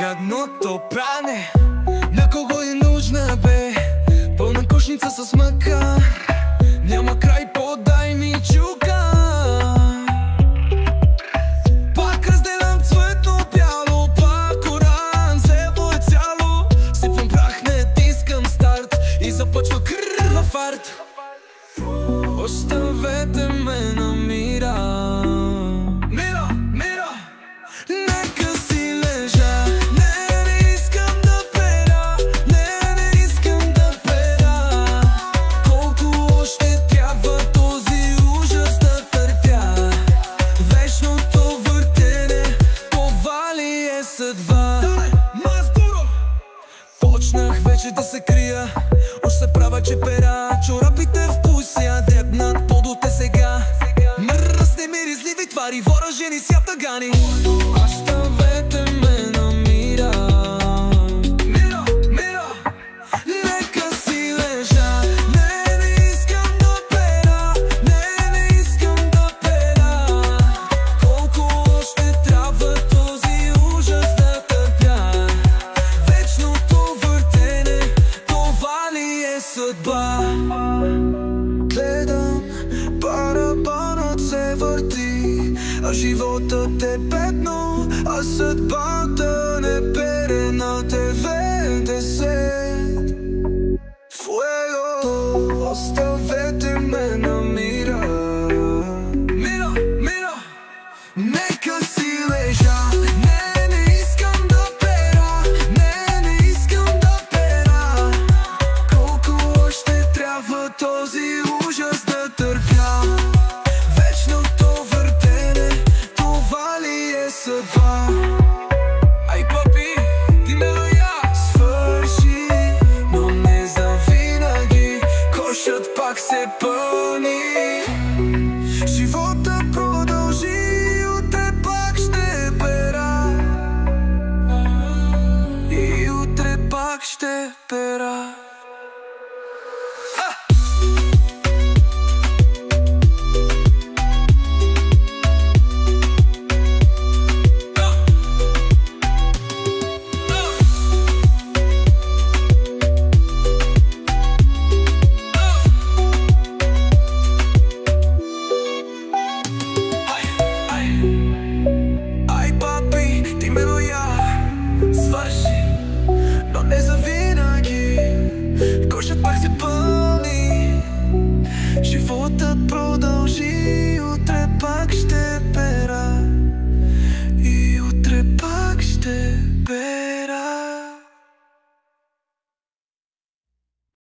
гадното пране. На кого е нужна, бе? Пълна кошница с мъка, няма край, подай ми чука. Пак разделям цветно бяло, пак оран, зело е цяло. Сипвам прах, не тискам старт и започва кръв във фарт. Оставете ме на мира. Мира, мира. Нека си лежа. Не искам да пера. Не искам да пера. Колко още трябва този ужас да търпя? Вечното въртене, това ли е съдба? Почнах вече да се крия, уж се правя, че пера. Чорапите в пуся дебнат подуте сега. Мръсни миризливи твари, въоръжени с ятагани. Оставете ме на мира. Мира, мира. Нека си лежа. Не искам да пера. Не искам да пера. Колко още трябва този ужас да търпя? Вечното въртене, това ли е съдба? Гледам, барабанът се върти, а животът е бедно, а съдбата не пере на 90. Фуего, оставете ме на мира. Мира, мира. Нека си лежа. Не искам да пера. Не искам да пера. Колко още трябва този ужас да търпя? Вечното въртене, това ли е съдба? Ай, папи, ти ме лоя. Свърши, но не завинаги. Кошът пак се пълни. Живота продължи, утре пак ще пера. И утре пак ще пера.